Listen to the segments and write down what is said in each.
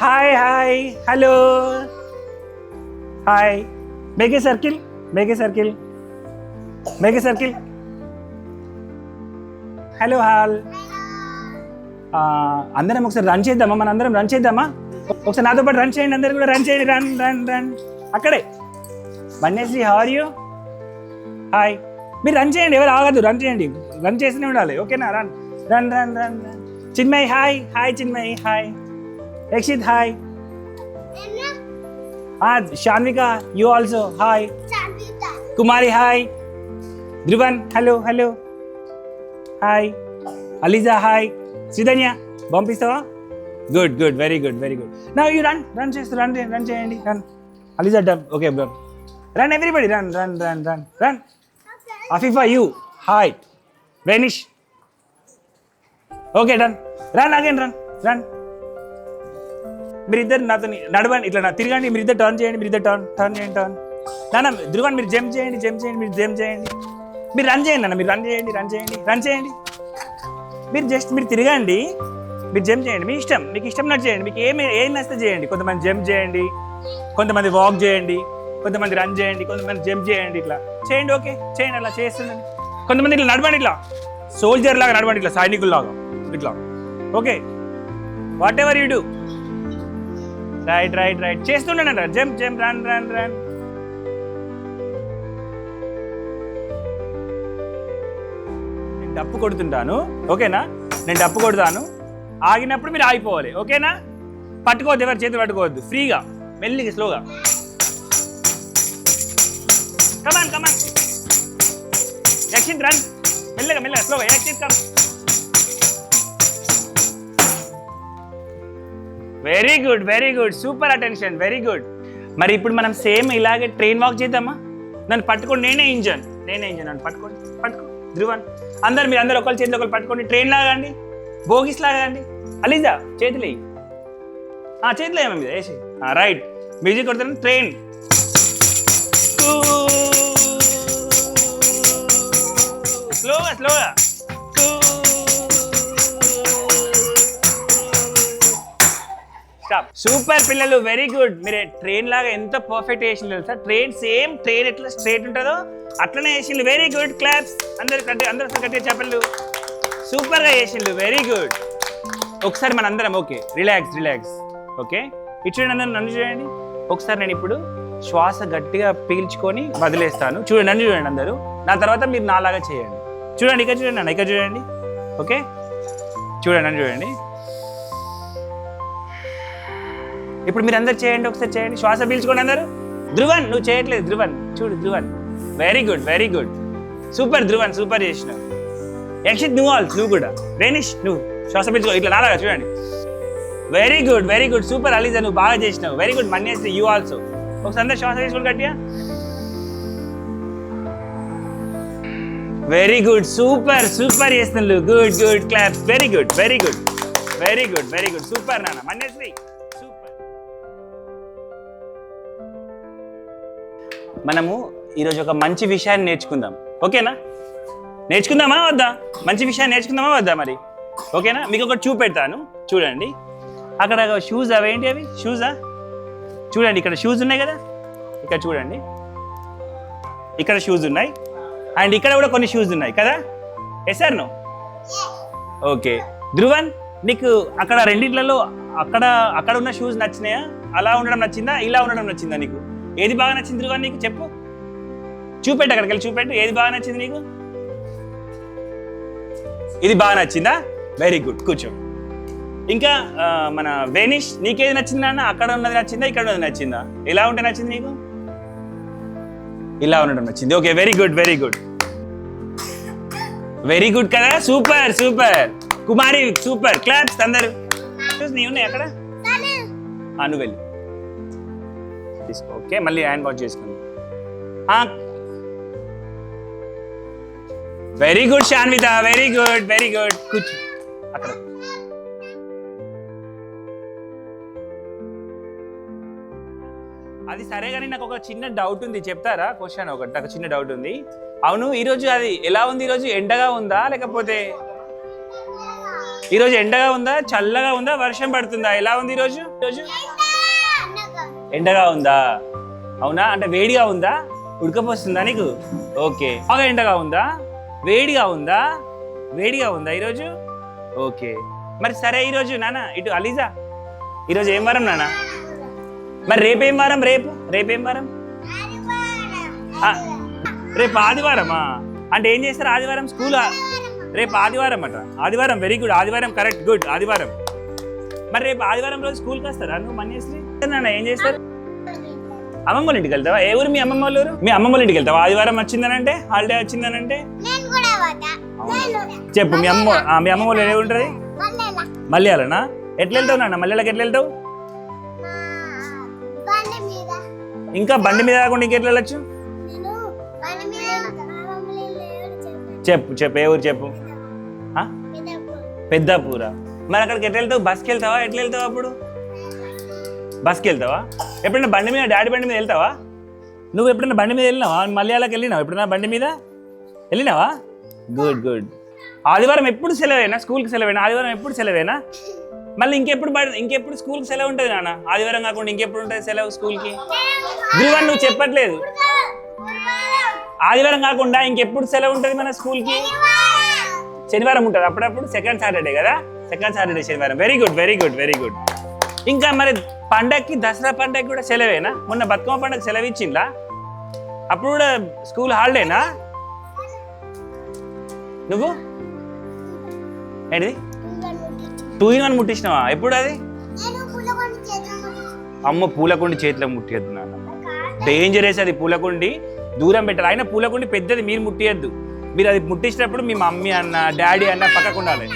Hi hi hello hi make a circle make a circle make a circle hello hall అందరం ఒకసారి run చేద్దామా? మన అందరం run చేద్దామా? ఒకసారి నాతో పాటు రన్ చేయండి, అందరు కూడా రన్ చేయండి. రన్ రన్ రన్ అక్కడే. Vanyasri how are you? Hi. మీరు రన్ చేయండి, ఎవరు ఆగద్దు, రన్ చేయండి, రన్ చేస్తూనే ఉండాలి. ఓకేనా? Run run run run run. Chinmay hi. Hi Chinmay hi. Yakshith hi. Sanvika you also hi. Kumari hi. Dhruvan hello hello hi. Aliza hi. Sridhanya పంపిస్తావా? Good good very good very good. నా యూ రన్ రన్ చేస్తూ రన్ రన్ చేయండి. Run Aliza done. Okay bro run everybody run run run run run. Afifa you hi. Venish okay done. Run again run run. మీరిద్దరు నాతో నడవండి, ఇట్లా తిరగండి, మీరిద్దరు టర్న్ చేయండి, మీరిద్దరు టర్న్ టర్న్ చేయండి టర్న్. నాన్న ధ్రువన్ మీరు జంప్ చేయండి, జంప్ చేయండి, మీరు జంప్ చేయండి, మీరు రన్ చేయండి అన్న, మీరు రన్ చేయండి, రన్ చేయండి, రన్ చేయండి. మీరు జస్ట్ మీరు తిరగండి, మీరు జంప్ చేయండి, మీ ఇష్టం, మీకు ఇష్టం చేయండి, మీకు ఏం నచ్చితే చేయండి. కొంతమంది జంప్ చేయండి, కొంతమంది వాక్ చేయండి, కొంతమంది రన్ చేయండి, కొంతమంది జంప్ చేయండి, ఇట్లా చేయండి. ఓకే చేయండి, అలా చేస్తుందండి. కొంతమంది ఇట్లా నడవండి, ఇట్లా సోల్జర్ లాగా నడవండి, ఇట్లా సైనికుల్లాగా ఇట్లా. Okay whatever you do. Right right right చేస్తుండండి. Jump jump run run run. నేను డప్పు కొడుతుంటాను, ఓకేనా? నేను డప్పు కొడతాను, ఆగినప్పుడు మీరు ఆగిపోవాలి, ఓకేనా? పట్టుకోవద్దు, ఎవరు చేతులు పట్టుకోవద్దు, ఫ్రీగా మెల్లిగా స్లోగా. కమాన్ కమాన్ యక్షిత్ రన్ మెల్లగా మెల్లగా స్లోగా. Yakshith come. Very good very good super attention very good. మరి ఇప్పుడు మనం సేమ్ ఇలాగే ట్రైన్ వాక్ చేద్దామా? నన్ను పట్టుకోండి, నేనే ఇంజన్ నన్ను పట్టుకోండి, పట్టుకో ధ్రువన్. మీరు అందరు ఒకరి చేతిలో ఒకరు పట్టుకోండి, ట్రైన్ లాగండి, బోగిస్ లాగండి. అలీజా చేతులు చేతులు ఏమో మీద వేసి. రైట్ మ్యూజిక్ కొడతాను. ట్రైన్ స్లోగా స్లోగా. సూపర్ పిల్లలు, వెరీ గుడ్. మీరు ట్రైన్ లాగా ఎంత పర్ఫెక్ట్ వేసింది తెలుసా? ట్రైన్ సేమ్ ట్రైన్ ఎట్లా స్ట్రైట్ ఉంటుందో అట్లనే వేసిండు. Very good claps. అందరు గట్టిగా చెప్పండి. సూపర్గా వేసిండు, వెరీ గుడ్. ఒకసారి మన అందరం ఓకే రిలాక్స్ రిలాక్స్. ఓకే ఇటు చూడండి, అందరూ నన్ను చూడండి. ఒకసారి నేను ఇప్పుడు శ్వాస గట్టిగా పీల్చుకొని వదిలేస్తాను. చూడండి, నన్ను చూడండి అందరూ. నా తర్వాత మీరు నాలాగా చేయండి. చూడండి, ఇక్కడ చూడండి అన్న, ఇక్కడ చూడండి. ఓకే చూడండి, నన్ను చూడండి. ఇప్పుడు మీరు అందరు చేయండి, ఒకసారి చేయండి, శ్వాస పీల్చుకోండి అందరూ. ధ్రువన్ నువ్వు చేయట్లేదు, ధ్రువన్ చూడు, Dhruvan very good very good super. Dhruvan super చేసినావు. యక్షిత్ నువ్వు కూడా. రేనిష్ నువ్వు శ్వాస పీల్చుకో, ఇట్లా నాలాగా చూడండి. Very good super. అలీజా నువ్వు బాగా చేసినావు, very good. Manyasri you also. ఒకసారి అందరు శ్వాస తీసుకోండి గట్టిగా. వెరీ గుడ్ సూపర్ సూపర్ చేస్తున్నావు. Good good claps. Very good very good very good very good super నాన్న. మన్యశ్రీ మనము ఈరోజు ఒక మంచి విషయాన్ని నేర్చుకుందాం, ఓకేనా? నేర్చుకుందామా వద్దా? మంచి విషయాన్ని నేర్చుకుందామా వద్దా మరి? ఓకేనా? మీకు ఒకటి చూపెడతాను, చూడండి. అక్కడ షూస్ అవేంటి, అవి షూజా? చూడండి, ఇక్కడ షూస్ ఉన్నాయి కదా, ఇక్కడ చూడండి, ఇక్కడ షూస్ ఉన్నాయి అండ్ ఇక్కడ కూడా కొన్ని షూస్ ఉన్నాయి కదా. Yes or no? Okay Dhruvan, నీకు అక్కడ రెండిట్లలో అక్కడ ఉన్న షూస్ నచ్చినాయా? అలా ఉండడం నచ్చిందా, ఇలా ఉండడం నచ్చిందా? నీకు ఏది బాగా నచ్చింది ధ్రువన్? నీకు చెప్పు, చూపెట్టు, అక్కడికి వెళ్ళి చూపెట్టు. ఏది బాగా నచ్చింది నీకు? ఇది బాగా నచ్చిందా? వెరీ గుడ్, కూర్చో. ఇంకా మన వెనిష్, నీకేది నచ్చింది నాన్న? అక్కడ ఉన్నది నచ్చిందా, ఇక్కడ ఉన్నది నచ్చిందా? ఎలా ఉంటే నచ్చింది నీకు? ఇలా ఉండడం నచ్చింది. Okay very good very good very good కదా, super super. Kumari super, claps అందరు. నీ ఉన్నాయి అక్కడ, నువ్వు వెళ్ళి తీసుకో. ఓకే మళ్ళీ హ్యాండ్ వాష్ చేసుకుంది. Very good Sanvitha, very good very good. కూర్చో అక్కడ. అది సరే కానీ నాకు ఒక చిన్న డౌట్ ఉంది, చెప్తారా? క్వశ్చన్ ఒకటి, నాకు చిన్న డౌట్ ఉంది. అవును, ఈరోజు అది ఎలా ఉంది? ఈరోజు ఎండగా ఉందా లేకపోతే ఈరోజు ఎండగా ఉందా, చల్లగా ఉందా, వర్షం పడుతుందా, ఎలా ఉంది ఈరోజు? ఎండగా ఉందా? అవునా? అంటే వేడిగా ఉందా, ఉడకపోస్తుందా నీకు? ఓకే. బాగా ఎండగా ఉందా, వేడిగా ఉందా? వేడిగా ఉందా ఈరోజు? ఓకే. మరి సరే, ఈరోజు నాన్న ఇటు అలీజా, ఈరోజు ఏం వారం నాన్న? మరి రేపేం వారం? రేపేం వారం? రేపు ఆదివారమా? అంటే ఏం చేస్తారు ఆదివారం? స్కూల్ రేపు ఆదివారం అట. ఆదివారం, వెరీ గుడ్. ఆదివారం కరెక్ట్, గుడ్. ఆదివారం. మరి రేపు ఆదివారం రోజు స్కూల్కి వస్తారా నువ్వు మన్యశ్రీ? నాన్న ఏం చేస్తారు? అమ్మమ్మ వాళ్ళ ఇంటికి వెళ్తావా? ఏ ఊరు మీ అమ్మమ్మ వాళ్ళ ఊరు? మీ అమ్మమ్మ వాళ్ళ ఇంటికి వెళ్తావా ఆదివారం వచ్చిందనంటే, హాలిడే వచ్చిందనంటే? చెప్పు. మీ అమ్మమ్మ వాళ్ళు ఏ ఉంటుంది? మల్యాలనా? ఎట్లా వెళ్తావు నాన్న? మల్యాలకి ఎట్లా వెళ్తావు? ఇంకా బండి మీద కాకుండా ఇంకెట్లా వెళ్ళచ్చు? చెప్పు. ఏ ఊరు చెప్పు? పెద్దపూరా. మరి అక్కడికి ఎట్లా వెళ్తావు? బస్కి వెళ్తావా? ఎట్లా వెళ్తావు అప్పుడు? బస్కి వెళ్తావా? ఎప్పుడైనా బండి మీద, డాడీ బండి మీద వెళ్తావా? నువ్వు ఎప్పుడైనా బండి మీద వెళ్ళినావా? మలయాళకి వెళ్ళినావా ఎప్పుడైనా బండి మీద? వెళ్ళినావా? గుడ్. ఆదివారం ఎప్పుడు సెలవేనా? స్కూల్కి సెలవేనా? ఆదివారం ఎప్పుడు సెలవేనా? మళ్ళీ ఇంకెప్పుడు స్కూల్కి సెలవు ఉంటుంది నాన్న? ఆదివారం కాకుండా ఇంకెప్పుడు ఉంటుంది సెలవు స్కూల్కి? ధ్రువన్ నువ్వు చెప్పట్లేదు. ఆదివారం కాకుండా ఇంకెప్పుడు సెలవు ఉంటుంది మన స్కూల్కి? శనివారం ఉంటుంది అప్పుడప్పుడు. సెకండ్ సాటర్డే కదా? సెకండ్ సాటర్డే శనివారం. Very good. ఇంకా మరి పండగకి, దసరా పండగకి కూడా సెలవేనా? మొన్న బతుకమ్మ పండగ సెలవు ఇచ్చిందా? అప్పుడు కూడా స్కూల్ హాలిడేనా? నువ్వు ఏంటిది 2-in-1 ముట్టించినావా? ఎప్పుడు అది? అమ్మ, పూలకుండి చేతిలో ముట్టియద్దు నాన్న, డేంజరస్ అది. పూలకుండి దూరం పెట్టాలి. అయినా పూలకుండి పెద్దది, మీరు ముట్టియద్దు. మీరు అది ముట్టించినప్పుడు మీ మమ్మీ అన్న, డాడీ అన్న పక్కకు ఉండాలి.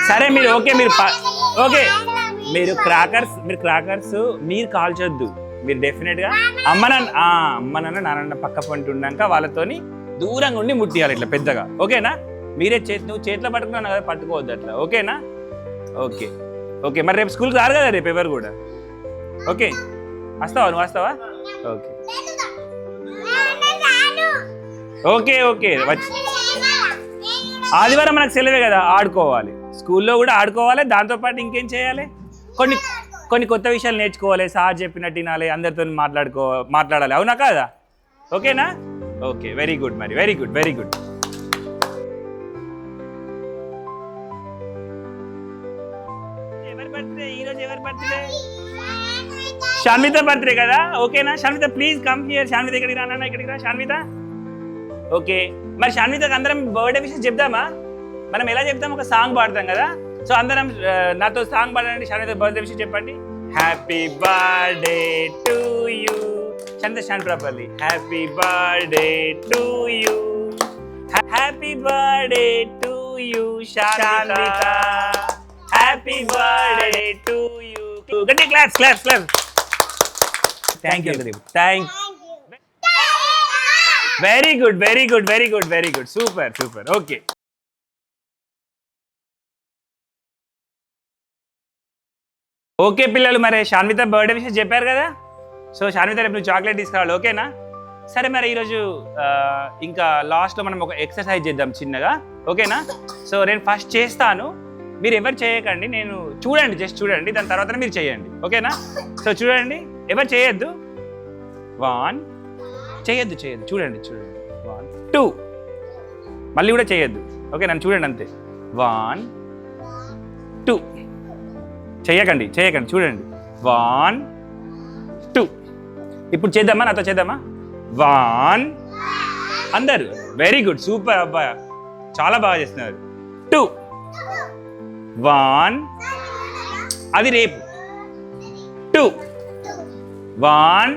సరే మీరు ఓకే, మీరు క్రాకర్స్ మీరు కాల్చొద్దు. మీరు డెఫినెట్ గా అమ్మ నాన్న పక్క పంట ఉన్నాక వాళ్ళతోని దూరంగా ఉండి ముట్టియాలి ఇట్లా పెద్దగా. ఓకేనా? మీరే నువ్వు చేతిలో పట్టుకున్నాను కదా, పట్టుకోవద్దు అట్లా. ఓకేనా? ఓకే. మరి రేపు స్కూల్కి రారు కదా రేపు ఎవరు కూడా? ఓకే. నువ్వు వస్తావా? ఓకే. ఆదివారం మనకు సెలవే కదా, ఆడుకోవాలి. స్కూల్లో కూడా ఆడుకోవాలి. దాంతోపాటు ఇంకేం చేయాలి? కొన్ని కొత్త విషయాలు నేర్చుకోవాలి. సార్ చెప్పినట్టు వినాలి, అందరితో మాట్లాడాలి. అవునా కాదా? ఓకేనా? ఓకే. Very good. మరి వెరీ గుడ్. ఈరోజు ఎవరి బర్త్డే? షాన్విత బర్త్డే కదా? ఓకేనా? షాన్విత ప్లీజ్ కమ్ హియర్. షాన్విత ఇక్కడికి రా నాన్న, ఇక్కడికి రా షాన్విత. ఓకే. మరి షాన్వితకి అందరం బర్త్డే విషెస్ చెప్దామా? మనం ఎలా చెప్తాం? ఒక సాంగ్ పాడతాం కదా. సో అందరం నాతో సాంగ్ పాడండి. షాన్విత బర్త్డే విషెస్ చెప్పండి. Happy birthday to you. Stand properly. Happy birthday to you. Happy birthday to you Shanvitha. Happy birthday to you. గట్టి claps. Thank you. Very good. Super. Okay. Okay పిల్లలు, మరి షాన్విత birthday విషయం చెప్పారు కదా. సో షాన్విత రేపు నువ్వు చాక్లెట్ తీసుకురావాలి. ఓకేనా? సరే, మరి ఈరోజు ఇంకా లాస్ట్లో మనం ఒక ఎక్సర్సైజ్ చేద్దాం చిన్నగా. ఓకేనా? సో నేను ఫస్ట్ చేస్తాను, మీరు ఎవరు చేయకండి. నేను జస్ట్ చూడండి, దాని తర్వాత మీరు చేయండి. ఓకేనా? సో చూడండి, ఎవరు చేయొద్దు. 1 చేయొద్దు. చూడండి 1 2 మళ్ళీ కూడా చేయొద్దు. ఓకే, నన్ను చూడండి అంతే. 1 2 చేయకండి. చూడండి 1 2. ఇప్పుడు చేద్దామా? నాతో చేద్దామా? 1 అందరు వెరీ గుడ్, సూపర్ అబ్బాయి, చాలా బాగా చేస్తున్నారు. 2 1 అది రేపు. 2 1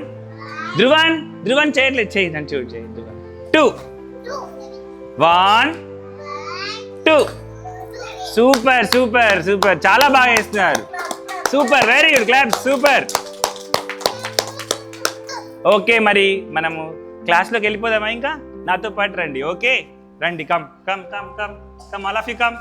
ధ్రువన్ చేయట్లేదు, చేయి నన్ను చూడు, చేయి ధ్రువన్. 2 1 2 సూపర్ చాలా బాగా చేస్తున్నారు. Super, very good, clap, super. Okay, మరి మనము క్లాస్లోకి వెళ్ళిపోదామా? ఇంకా నాతో పాటు రండి. ఓకే రండి, come all of you come.